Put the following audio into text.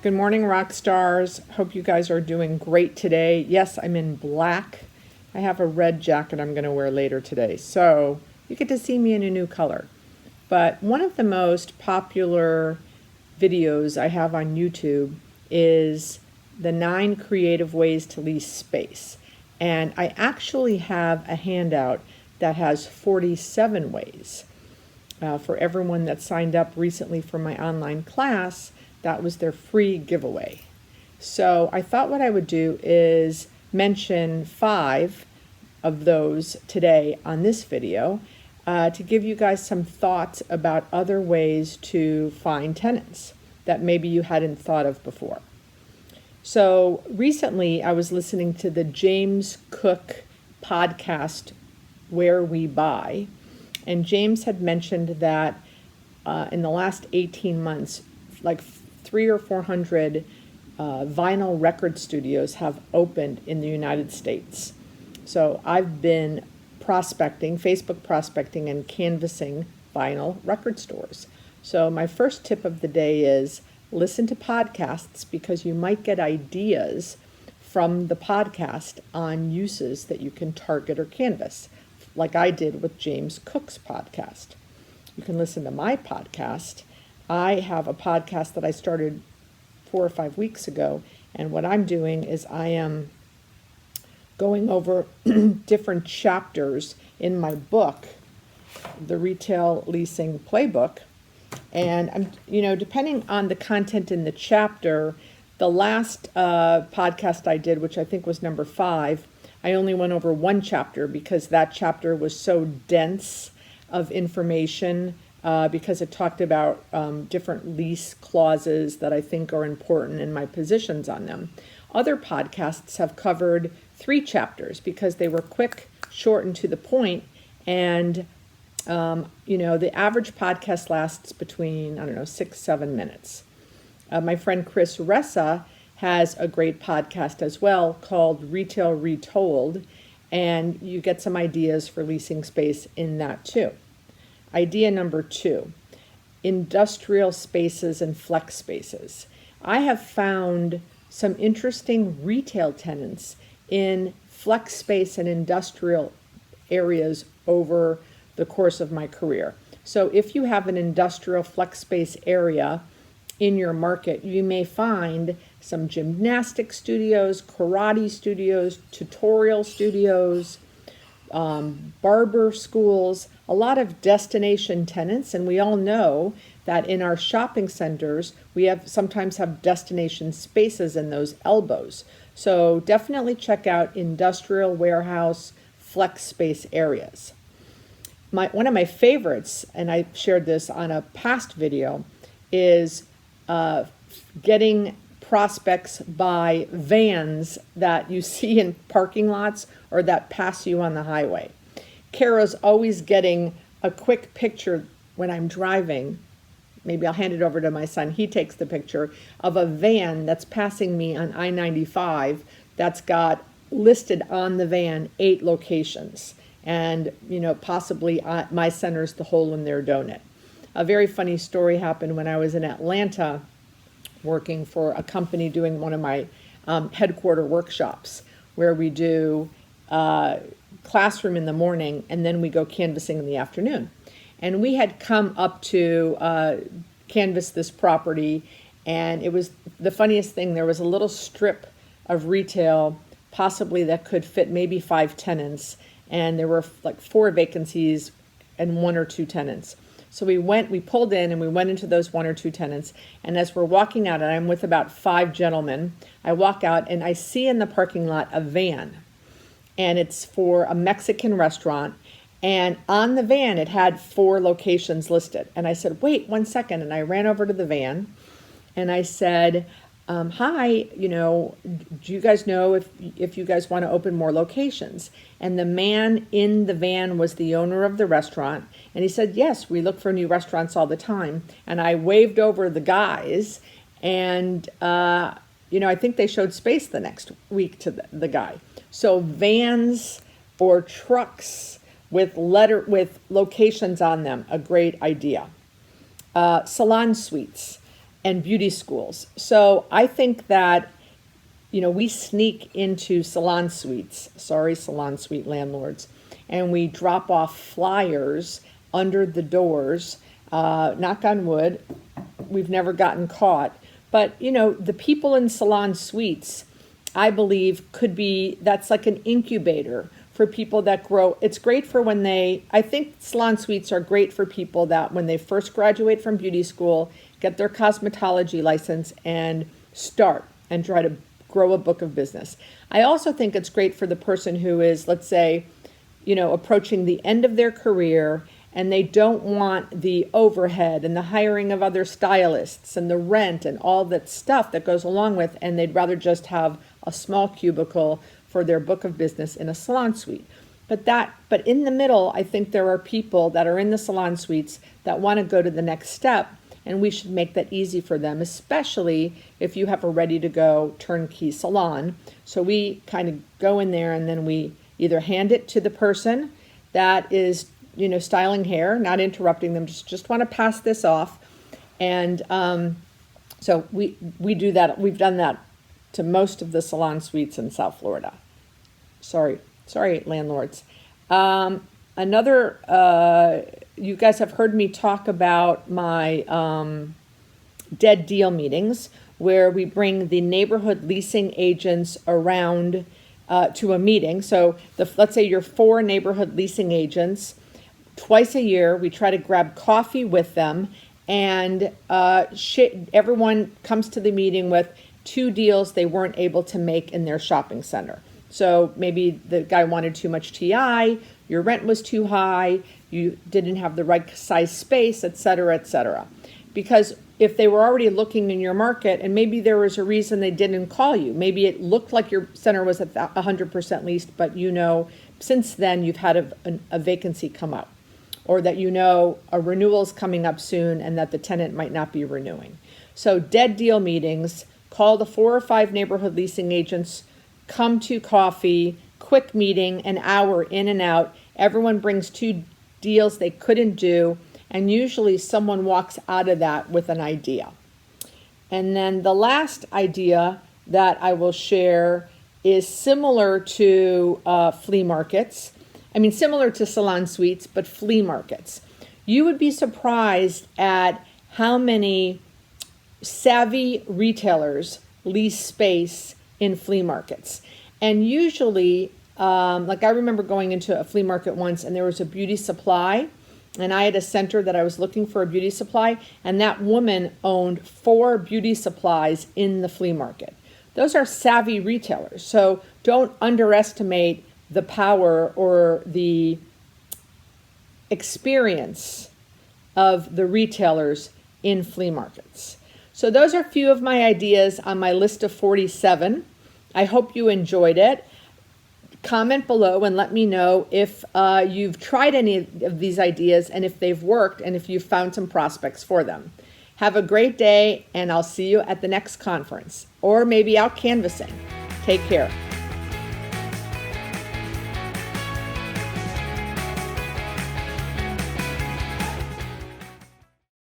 Good morning, rock stars. Hope you guys are doing great today. Yes, I'm in black. I have a red jacket I'm going to wear later today, so you get to see me in a new color. But one of the most popular videos I have on YouTube is the 9 creative ways to lease space. And I actually have a handout that has 47 ways. For everyone that signed up recently for my online class, that was their free giveaway. So I thought what I would do is mention 5 of those today on this video to give you guys some thoughts about other ways to find tenants that maybe you hadn't thought of before. So recently I was listening to the James Cook podcast, Where We Buy, and James had mentioned that in the last 18 months, like 300 or 400 vinyl record studios have opened in the United States. So I've been prospecting, Facebook prospecting, and canvassing vinyl record stores. So my first tip of the day is listen to podcasts, because you might get ideas from the podcast on uses that you can target or canvass, like I did with James Cook's podcast. You can listen to my podcast. I have a podcast that I started 4 or 5 weeks ago, and what I'm doing is I am going over different chapters in my book, the Retail Leasing Playbook, and I'm, depending on the content in the chapter, the last podcast I did, which I think was number 5, I only went over one chapter because that chapter was so dense of information. Because it talked about different lease clauses that I think are important in my positions on them. Other podcasts have covered 3 chapters because they were quick, short, and to the point. And, the average podcast lasts between, 6-7 minutes. My friend Chris Ressa has a great podcast as well called Retail Retold, and you get some ideas for leasing space in that too. Idea number 2, industrial spaces and flex spaces. I have found some interesting retail tenants in flex space and industrial areas over the course of my career. So if you have an industrial flex space area in your market, you may find some gymnastic studios, karate studios, tutorial studios, barber schools, a lot of destination tenants, and we all know that in our shopping centers, we sometimes have destination spaces in those elbows. So definitely check out industrial, warehouse, flex space areas. One of my favorites, and I shared this on a past video, is getting prospects by vans that you see in parking lots or that pass you on the highway. Kara's always getting a quick picture when I'm driving. Maybe I'll hand it over to my son. He takes the picture of a van that's passing me on I-95 that's got listed on the van 8 locations. And, possibly my center's the hole in their donut. A very funny story happened when I was in Atlanta working for a company doing one of my headquarter workshops, where we do classroom in the morning and then we go canvassing in the afternoon. And we had come up to canvass this property, and it was the funniest thing. There was a little strip of retail possibly that could fit maybe 5 tenants, and there were like 4 vacancies and 1 or 2 tenants. So we pulled in and we went into those 1 or 2 tenants. And as we're walking out, and I'm with about 5 gentlemen, I walk out and I see in the parking lot a van. And it's for a Mexican restaurant. And on the van, it had 4 locations listed. And I said, wait 1 second. And I ran over to the van and I said, hi, do you guys know if you guys want to open more locations? And the man in the van was the owner of the restaurant. And he said, yes, we look for new restaurants all the time. And I waved over the guys, and, I think they showed space the next week to the guy. So vans or trucks with locations on them, a great idea. Salon suites. and beauty schools. So I think that, we sneak into salon suites, sorry, salon suite landlords, and we drop off flyers under the doors. Knock on wood, we've never gotten caught. But, the people in salon suites, I believe, that's like an incubator for people that grow. It's great for I think salon suites are great for people that when they first graduate from beauty school, get their cosmetology license and start and try to grow a book of business. I also think it's great for the person who is, let's say, approaching the end of their career and they don't want the overhead and the hiring of other stylists and the rent and all that stuff that goes along with, and they'd rather just have a small cubicle for their book of business in a salon suite. But in the middle, I think there are people that are in the salon suites that want to go to the next step, and we should make that easy for them, especially if you have a ready-to-go turnkey salon. So we kind of go in there and then we either hand it to the person that is, styling hair, not interrupting them, just want to pass this off. And so we do that. We've done that to most of the salon suites in South Florida. Sorry, landlords. You guys have heard me talk about my dead deal meetings, where we bring the neighborhood leasing agents around to a meeting. So let's say you're 4 neighborhood leasing agents. Twice a year, we try to grab coffee with them, and everyone comes to the meeting with 2 deals they weren't able to make in their shopping center. So maybe the guy wanted too much TI, your rent was too high, you didn't have the right size space, et cetera, et cetera. Because if they were already looking in your market, and maybe there was a reason they didn't call you, maybe it looked like your center was at 100% leased, but since then you've had a vacancy come up, or that a renewal is coming up soon and that the tenant might not be renewing. So dead deal meetings, call the 4 or 5 neighborhood leasing agents, come to coffee, quick meeting, an hour in and out. Everyone brings 2 deals they couldn't do, and usually someone walks out of that with an idea. And then the last idea that I will share is similar to flea markets. Similar to salon suites, but flea markets. You would be surprised at how many savvy retailers lease space in flea markets. And usually, like I remember going into a flea market once and there was a beauty supply, and I had a center that I was looking for a beauty supply, and that woman owned 4 beauty supplies in the flea market. Those are savvy retailers. So don't underestimate the power or the experience of the retailers in flea markets. So those are a few of my ideas on my list of 47. I hope you enjoyed it. Comment below and let me know if you've tried any of these ideas and if they've worked and if you've found some prospects for them. Have a great day, and I'll see you at the next conference, or maybe out canvassing. Take care.